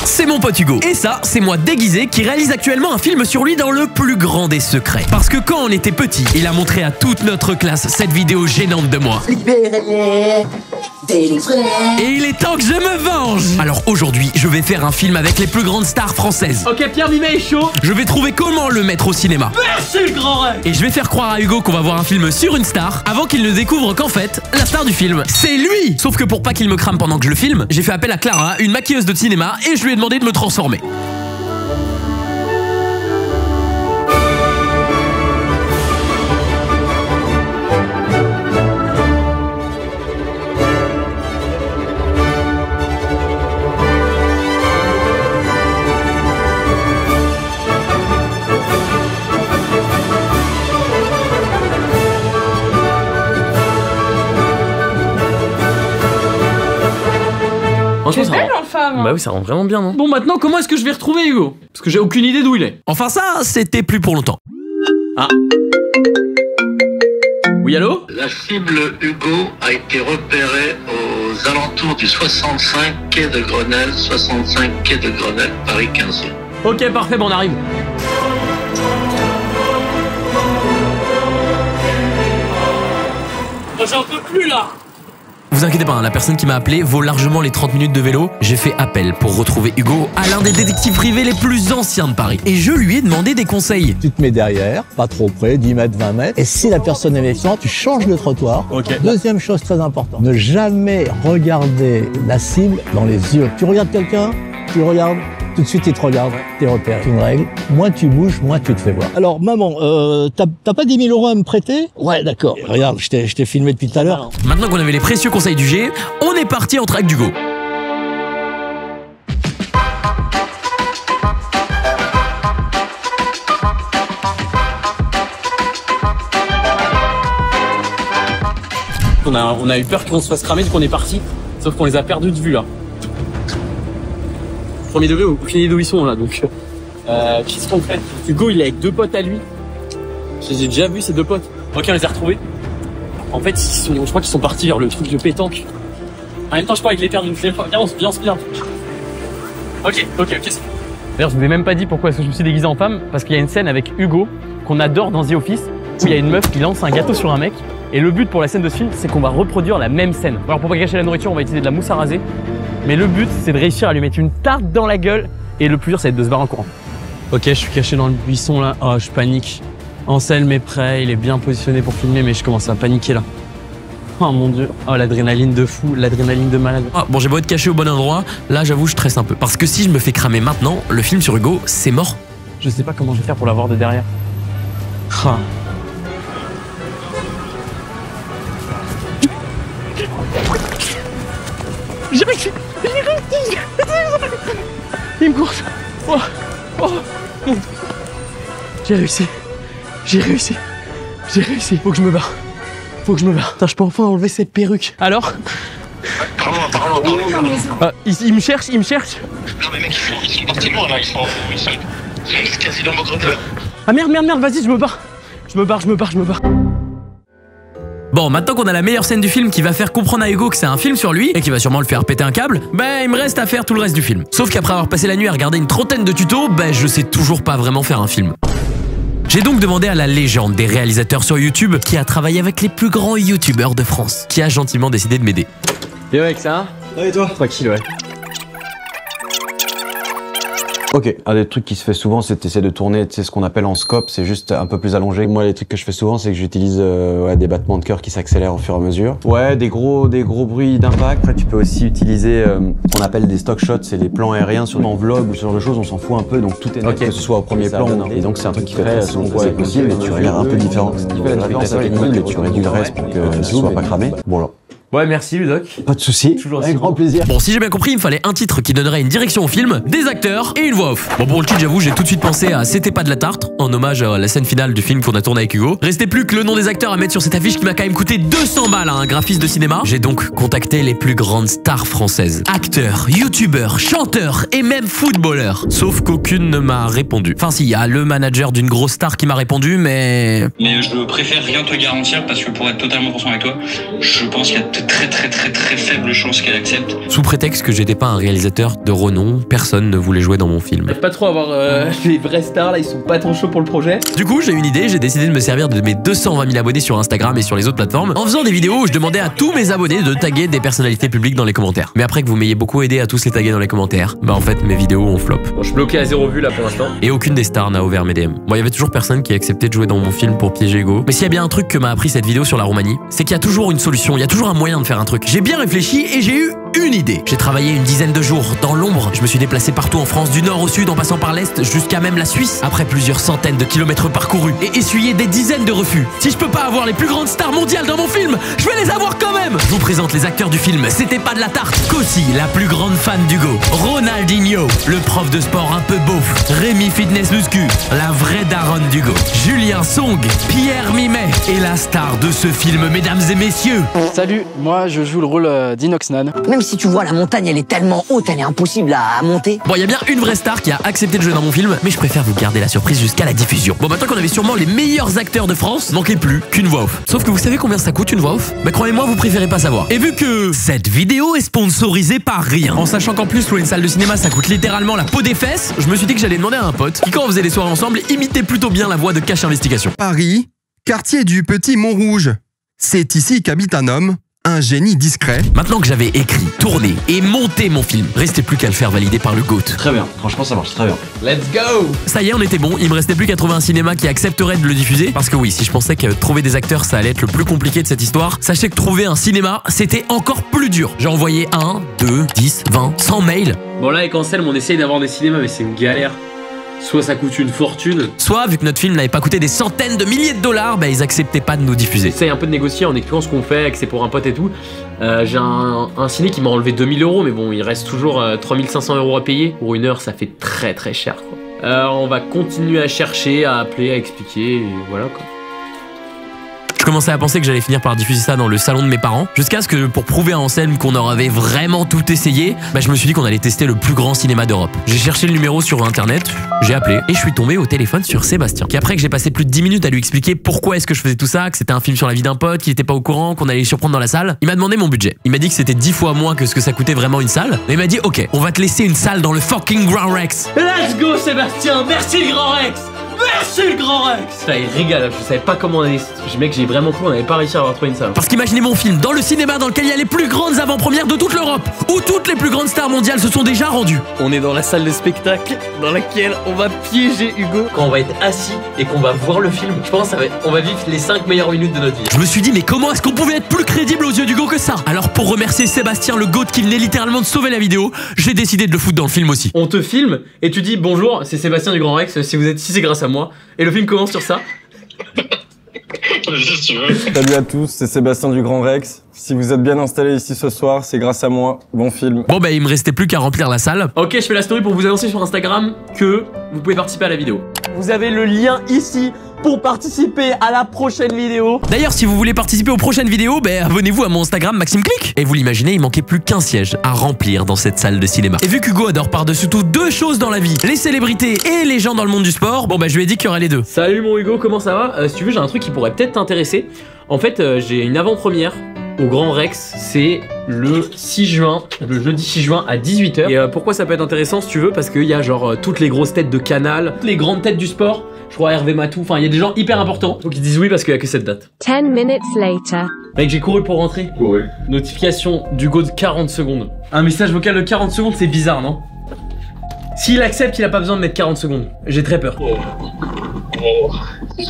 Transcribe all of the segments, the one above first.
c'est mon pote Hugo. Et ça, c'est moi déguisé qui réalise actuellement un film sur lui dans le plus grand des secrets. Parce que quand on était petit, il a montré à toute notre classe cette vidéo gênante de moi. Libérez-les, délivrez. Et il est temps que je me venge. Alors aujourd'hui, je vais faire un film avec les plus grandes stars françaises. Ok, Pierre Mimet est chaud. Je vais trouver comment le mettre au cinéma. Merci le grand rêve. Et je vais faire croire à Hugo qu'on va voir un film sur une star avant qu'il ne découvre qu'en fait, la star du film, c'est lui. Sauf que pour pas qu'il me crame pendant que je le filme, j'ai fait appel à Clara, une maquilleuse de cinéma, et je lui ai demandé de me transformer. C'est belle en femme. Bah oui, ça rend vraiment bien, non? Bon, maintenant, comment est-ce que je vais retrouver Hugo? Parce que j'ai aucune idée d'où il est. Enfin ça, c'était plus pour longtemps. Ah. Oui, allô? La cible Hugo a été repérée aux alentours du 65 quai de Grenelle, 65 quai de Grenelle, Paris 15e. Ok, parfait, bon, on arrive. Oh, j'en peux plus là. Vous inquiétez pas, hein, la personne qui m'a appelé vaut largement les 30 minutes de vélo. J'ai fait appel pour retrouver Hugo à l'un des détectives privés les plus anciens de Paris. Et je lui ai demandé des conseils. Tu te mets derrière, pas trop près, 10 mètres, 20 mètres. Et si la personne est méfiante, tu changes de trottoir. Ok. Deuxième chose très importante, ne jamais regarder la cible dans les yeux. Tu regardes quelqu'un, tu le regardes, tout de suite il te regarde, t'es repéré. C'est une règle, moins tu bouges, moins tu te fais voir. Alors maman, t'as pas 10 000 € à me prêter? Ouais, d'accord. Regarde, je t'ai filmé depuis tout à l'heure. Maintenant qu'on avait les précieux conseils du G, on est parti en track d'Hugo. On a eu peur qu'on se fasse cramer, du coup on est parti. Sauf qu'on les a perdus de vue là. Premier degré, aucune idée d'où ils sont là, donc qu'est-ce qu'on fait? Hugo il est avec deux potes à lui. Je les ai déjà vus ces deux potes. Ok, on les a retrouvés. En fait, je crois qu'ils sont partis vers le truc de pétanque. En même temps, je crois avec les terres d'une flemme. Viens, on se vient. Ok. D'ailleurs, je vous ai même pas dit pourquoi est-ce que je me suis déguisé en femme, parce qu'il y a une scène avec Hugo qu'on adore dans The Office, où il y a une meuf qui lance un gâteau sur un mec. Et le but pour la scène de ce film, c'est qu'on va reproduire la même scène. Alors pour pas gâcher la nourriture, on va utiliser de la mousse à raser. Mais le but, c'est de réussir à lui mettre une tarte dans la gueule. Et le plus dur, c'est de se barrer en courant. Ok, je suis caché dans le buisson là. Oh, je panique. Anselme est prêt, il est bien positionné pour filmer, mais je commence à paniquer là. Oh mon dieu. Oh, l'adrénaline de fou, l'adrénaline de malade. Ah, bon, j'ai beau être caché au bon endroit, là j'avoue, je stresse un peu. Parce que si je me fais cramer maintenant, le film sur Hugo, c'est mort. Je sais pas comment je vais faire pour l'avoir de derrière. Ah. J'ai réussi. Il me course. Oh. J'ai réussi. Faut que je me barre. Putain, je peux enfin enlever cette perruque. Alors? Pardon. Il me cherche. Non mais mec, ils sont partis loin là, ils sont quasi dans mon Grenelle. Ah merde, vas-y, je me barre. Bon, maintenant qu'on a la meilleure scène du film qui va faire comprendre à Hugo que c'est un film sur lui et qui va sûrement le faire péter un câble, ben il me reste à faire tout le reste du film. Sauf qu'après avoir passé la nuit à regarder une trentaine de tutos, ben je sais toujours pas vraiment faire un film. J'ai donc demandé à la légende des réalisateurs sur YouTube, qui a travaillé avec les plus grands youtubeurs de France, qui a gentiment décidé de m'aider. Bien mec, ça va? Ouais, et toi? Tranquille, ouais. Ok, un des trucs qui se fait souvent, c'est d'essayer de tourner, tu sais, ce qu'on appelle en scope, c'est juste un peu plus allongé. Moi, les trucs que je fais souvent, c'est que j'utilise des battements de cœur qui s'accélèrent au fur et à mesure. Ouais, des gros bruits d'impact. Après, tu peux aussi utiliser ce qu'on appelle des stock shots, c'est des plans aériens sur en vlog ou ce genre de choses, on s'en fout un peu, donc tout est net, que ce soit au premier plan. Et donc, c'est un truc qui fait très souvent, c'est possible, mais tu regardes un peu différent. Ce qui fait la différence avec une et tu réduis le reste pour que ça soit pas cramé. Bon, là. Ouais, merci Ludoc. Pas de soucis, avec grand plaisir. Bon, si j'ai bien compris, il me fallait un titre qui donnerait une direction au film, des acteurs et une voix off. Bon, pour le titre, j'avoue, j'ai tout de suite pensé à C'était pas de la tarte, en hommage à la scène finale du film qu'on a tourné avec Hugo. Restait plus que le nom des acteurs à mettre sur cette affiche qui m'a quand même coûté 200 balles à un graphiste de cinéma. J'ai donc contacté les plus grandes stars françaises. Acteurs, youtubeurs, chanteurs et même footballeurs. Sauf qu'aucune ne m'a répondu. Enfin si, il y a le manager d'une grosse star qui m'a répondu, mais... Mais je préfère rien te garantir parce que pour être totalement franc avec toi, je pense qu'il y a de très faibles chances qu'elle accepte. Sous prétexte que j'étais pas un réalisateur de renom, personne ne voulait jouer dans mon film. Pas trop avoir les vrais stars là, ils sont pas trop chauds pour le projet. Du coup, j'ai eu une idée, j'ai décidé de me servir de mes 220 000 abonnés sur Instagram et sur les autres plateformes en faisant des vidéos où je demandais à tous mes abonnés de taguer des personnalités publiques dans les commentaires. Mais après que vous m'ayez beaucoup aidé à tous les taguer dans les commentaires, bah en fait mes vidéos ont flop. Bon, je suis bloqué à 0 vue là pour l'instant. Et aucune des stars n'a ouvert mes DM. Bon, il y avait toujours personne qui acceptait de jouer dans mon film pour piéger Hugo. Mais s'il y a bien un truc que m'a appris cette vidéo sur la Roumanie, c'est qu'il y a toujours une solution, il y a toujours un moyen de faire un truc. J'ai bien réfléchi et j'ai eu une idée. J'ai travaillé une dizaine de jours dans l'ombre. Je me suis déplacé partout en France, du nord au sud, en passant par l'est, jusqu'à même la Suisse. Après plusieurs centaines de kilomètres parcourus et essuyé des dizaines de refus. Si je peux pas avoir les plus grandes stars mondiales dans mon film, je vais les avoir quand même. Je vous présente les acteurs du film. C'était pas de la tarte. Kossi, la plus grande fan d'Hugo. Ronaldinho, le prof de sport un peu beauf. Rémi Fitness Muscu, la vraie daronne d'Hugo. Julien Song, Pierre Mimet et la star de ce film, mesdames et messieurs. Salut, moi je joue le rôle d'Inoxnan. Même si tu vois, la montagne, elle est tellement haute, elle est impossible à monter. Bon, il y a bien une vraie star qui a accepté de jouer dans mon film, mais je préfère vous garder la surprise jusqu'à la diffusion. Bon, maintenant qu'on avait sûrement les meilleurs acteurs de France, manquait plus qu'une voix off. Sauf que vous savez combien ça coûte une voix off? Bah croyez-moi, vous préférez pas savoir. Et vu que cette vidéo est sponsorisée par rien, en sachant qu'en plus louer une salle de cinéma ça coûte littéralement la peau des fesses, je me suis dit que j'allais demander à un pote qui, quand on faisait des soirées ensemble, imitait plutôt bien la voix de Cache Investigation. Paris, quartier du Petit Montrouge. C'est ici qu'habite un homme, un génie discret. Maintenant que j'avais écrit, tourné et monté mon film, restait plus qu'à le faire valider par le GOAT. Très bien, franchement ça marche très bien. Let's go. Ça y est, on était bon, il me restait plus qu'à trouver un cinéma qui accepterait de le diffuser. Parce que oui, si je pensais que trouver des acteurs ça allait être le plus compliqué de cette histoire, sachez que trouver un cinéma, c'était encore plus dur. J'ai envoyé 1, 2, 10, 20, 100 mails. Bon là avec Anselme on essaye d'avoir des cinémas mais c'est une galère. Soit ça coûte une fortune. Soit, vu que notre film n'avait pas coûté des centaines de milliers de dollars, bah ils acceptaient pas de nous diffuser. J'essaye un peu de négocier en expliquant ce qu'on fait, que c'est pour un pote et tout. J'ai un ciné qui m'a enlevé 2000 €, mais bon, il reste toujours 3500 € à payer. Pour une heure, ça fait très cher, quoi. On va continuer à chercher, à appeler, à expliquer, et voilà, quoi. Je commençais à penser que j'allais finir par diffuser ça dans le salon de mes parents, jusqu'à ce que, pour prouver à Anselme qu'on aurait vraiment tout essayé, bah je me suis dit qu'on allait tester le plus grand cinéma d'Europe. J'ai cherché le numéro sur internet, j'ai appelé, et je suis tombé au téléphone sur Sébastien, qui après que j'ai passé plus de 10 minutes à lui expliquer pourquoi est-ce que je faisais tout ça, que c'était un film sur la vie d'un pote, qu'il était pas au courant, qu'on allait le surprendre dans la salle, il m'a demandé mon budget. Il m'a dit que c'était 10 fois moins que ce que ça coûtait vraiment une salle, mais il m'a dit ok, on va te laisser une salle dans le fucking Grand Rex. Let's go Sébastien, merci le Grand Rex. Merci le Grand Rex. Ça il régale, je savais pas comment on allait... Mec, j'ai vraiment cru qu'on n'avait pas réussi à avoir trouvé une salle. Parce qu'imaginez mon film dans le cinéma dans lequel il y a les plus grandes avant-premières de toute l'Europe, où toutes les plus grandes stars mondiales se sont déjà rendues. On est dans la salle de spectacle dans laquelle on va piéger Hugo. Quand on va être assis et qu'on va voir le film, je pense on va vivre les 5 meilleures minutes de notre vie. Je me suis dit mais comment est-ce qu'on pouvait être plus crédible aux yeux d'Hugo que ça? Alors pour remercier Sébastien le GOAT qui venait littéralement de sauver la vidéo, j'ai décidé de le foutre dans le film aussi. On te filme et tu dis bonjour, c'est Sébastien du Grand Rex, si vous êtes ici c'est grâce à moi. Et le film commence sur ça. Salut à tous, c'est Sébastien du Grand Rex. Si vous êtes bien installés ici ce soir, c'est grâce à moi. Bon film. Bon bah il me restait plus qu'à remplir la salle. Ok, je fais la story pour vous annoncer sur Instagram que vous pouvez participer à la vidéo. Vous avez le lien ici pour participer à la prochaine vidéo. D'ailleurs, si vous voulez participer aux prochaines vidéos, bah, abonnez-vous à mon Instagram Maxime Click. Et vous l'imaginez, il manquait plus qu'un siège à remplir dans cette salle de cinéma. Et vu qu'Hugo adore par-dessus tout deux choses dans la vie, les célébrités et les gens dans le monde du sport, bon bah je lui ai dit qu'il y aurait les deux. Salut mon Hugo, comment ça va? Si tu veux, j'ai un truc qui pourrait peut-être t'intéresser. En fait, j'ai une avant-première au Grand Rex, c'est le 6 juin, le jeudi 6 juin à 18 h. Et pourquoi ça peut être intéressant si tu veux? Parce qu'il y a genre toutes les grosses têtes de Canal, toutes les grandes têtes du sport. Je crois Hervé Matou, enfin il y a des gens hyper importants. Donc ils disent oui parce qu'il y a que cette date. 10 minutes later. Mec, j'ai couru pour rentrer. Ouais. Notification d'Hugo de 40 secondes. Un message vocal de 40 secondes, c'est bizarre, non? S'il accepte, il a pas besoin de mettre 40 secondes. J'ai très peur. Yes!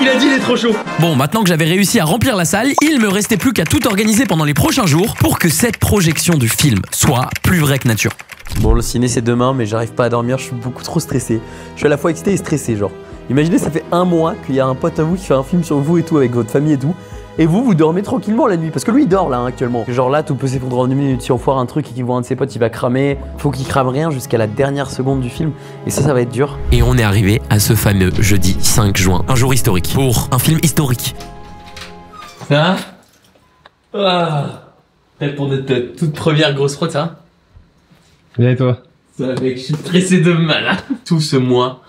Il a dit il est trop chaud. Bon, maintenant que j'avais réussi à remplir la salle, il me restait plus qu'à tout organiser pendant les prochains jours pour que cette projection du film soit plus vraie que nature. Bon, le ciné c'est demain, mais j'arrive pas à dormir, je suis beaucoup trop stressé. Je suis à la fois excité et stressé, genre. Imaginez, ça fait 1 mois qu'il y a un pote à vous qui fait un film sur vous et tout, avec votre famille et tout. Et vous dormez tranquillement la nuit, parce que lui il dort là actuellement. Genre là, tout peut s'effondrer en 1 minute. Si on foire un truc et qu'il voit un de ses potes, il va cramer. Faut qu'il crame rien jusqu'à la dernière seconde du film. Et ça va être dur. Et on est arrivé à ce fameux jeudi 5 juin, un jour historique, pour un film historique. Ça peut-être pour notre toute première grosse prod, ça. Bien et toi? Ça, mec, je suis stressé de malade. Tout ce mois,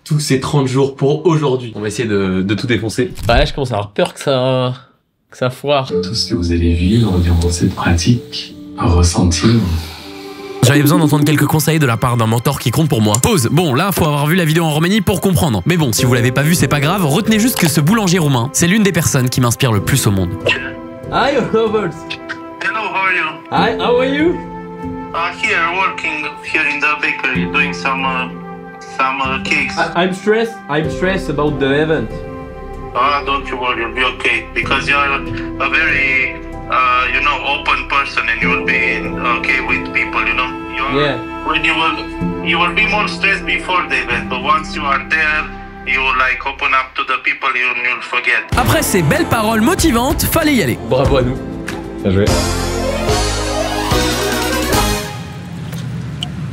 tous ces 30 jours pour aujourd'hui. On va essayer de tout défoncer. Ouais, je commence à avoir peur que ça foire. Tout ce que vous allez vivre durant cette pratique, ressentir. J'avais besoin d'entendre quelques conseils de la part d'un mentor qui compte pour moi. Pause. Bon, là, faut avoir vu la vidéo en Roumanie pour comprendre. Mais bon, si vous l'avez pas vu, c'est pas grave. Retenez juste que ce boulanger roumain, c'est l'une des personnes qui m'inspire le plus au monde. Hi, Robert. Hello, how are you? Hi, how are you? Here, working here in the bakery, doing some cakes. I'm stressed about the event. Don't you worry, you'll be okay. Because you're a very, open person and you will be okay with people, you know? When you will be more stressed before the event, but once you are there, you will like open up to the people you'll forget. Après ces belles paroles motivantes, fallait y aller. Bravo à nous. Bien joué.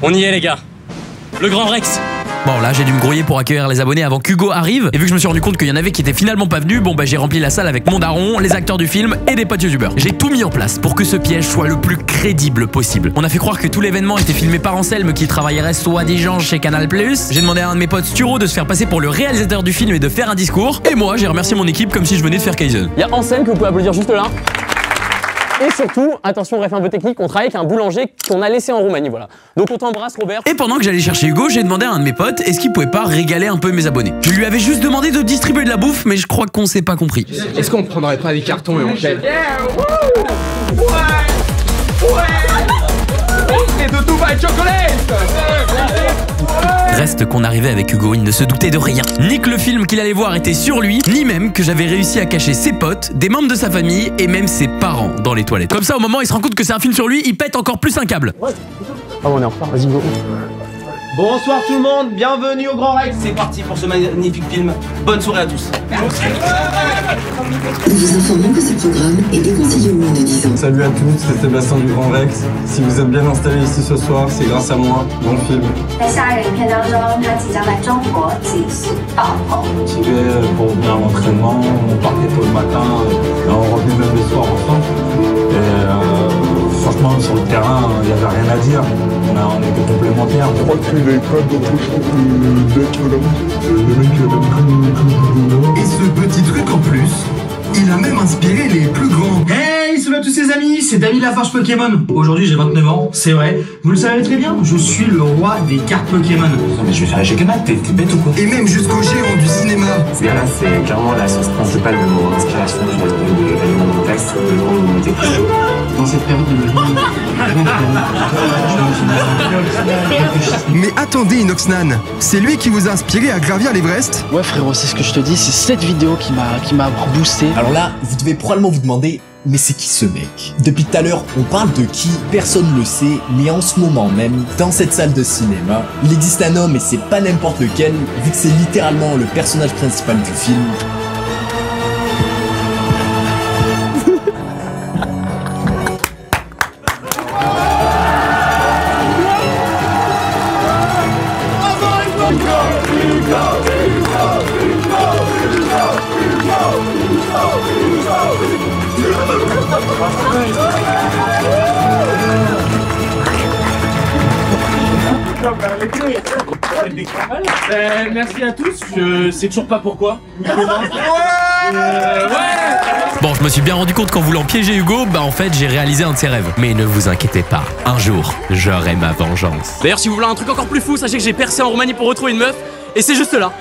On y est les gars. Le Grand Rex. Bon là j'ai dû me grouiller pour accueillir les abonnés avant qu'Hugo arrive. Et vu que je me suis rendu compte qu'il y en avait qui étaient finalement pas venus, bon bah j'ai rempli la salle avec mon daron, les acteurs du film et des potes youtubeurs. J'ai tout mis en place pour que ce piège soit le plus crédible possible. On a fait croire que tout l'événement était filmé par Anselme qui travaillerait soi-disant chez Canal+. J'ai demandé à un de mes potes Sturo de se faire passer pour le réalisateur du film et de faire un discours. Et moi j'ai remercié mon équipe comme si je venais de faire Kaizen. Il y a Anselme que vous pouvez applaudir juste là. Et surtout, attention, bref un peu technique, on travaille avec un boulanger qu'on a laissé en Roumanie, voilà. Donc on t'embrasse Robert. Et pendant que j'allais chercher Hugo, j'ai demandé à un de mes potes est-ce qu'il pouvait pas régaler un peu mes abonnés. Je lui avais juste demandé de distribuer de la bouffe, mais je crois qu'on s'est pas compris. Est-ce qu'on prendrait pas des cartons et on jette? Et de Dubaï Chocolate. Reste qu'on arrivait avec Hugo, il ne se doutait de rien. Ni que le film qu'il allait voir était sur lui, ni même que j'avais réussi à cacher ses potes, des membres de sa famille et même ses parents dans les toilettes. Comme ça, au moment où il se rend compte que c'est un film sur lui, il pète encore plus un câble. Ah on est en retard, vas-y go. Bonsoir tout le monde, bienvenue au Grand Rex. C'est parti pour ce magnifique film. Bonne soirée à tous. Nous vous informons que ce programme est déconseillé aux moins de 10 ans. Salut à tous, c'est Sébastien du Grand Rex. Si vous êtes bien installés ici ce soir, c'est grâce à moi. Bon film. Pour venir à l'entraînement, on partait tôt le matin, et on revenait même le soir ensemble. Et franchement, sur le terrain, il n'y avait rien à dire. On était complémentaires. Je crois qu'il n'avait pas d'autre chose que d'être là. Le mec, il avait Et ce petit truc en plus, il a même inspiré les plus grands. Hey, salut à tous ses amis, c'est David Lafarge Pokémon. Aujourd'hui j'ai 29 ans, c'est vrai. Vous le savez très bien, je suis le roi des cartes Pokémon. Non mais je vais faire les Pokémon, t'es bête ou quoi? Et même jusqu'au géant du cinéma. Ce gars-là, c'est clairement la source principale de mon inspiration. Je vais trouver de l'élément de texte, de communauté. Dans cette période de Mais attendez Inoxnan, c'est lui qui vous a inspiré à gravir l'Everest? Ouais frérot, c'est ce que je te dis, c'est cette vidéo qui m'a boosté. Alors là, vous devez probablement vous demander, mais c'est qui ce mec? Depuis tout à l'heure, on parle de qui? Personne ne le sait, mais en ce moment même, dans cette salle de cinéma, il existe un homme et c'est pas n'importe lequel, vu que c'est littéralement le personnage principal du film. Merci à tous, je sais toujours pas pourquoi. Bon, je me suis bien rendu compte qu'en voulant piéger Hugo, bah en fait j'ai réalisé un de ses rêves. Mais ne vous inquiétez pas, un jour, j'aurai ma vengeance. D'ailleurs si vous voulez un truc encore plus fou, sachez que j'ai percé en Roumanie pour retrouver une meuf, et c'est juste là.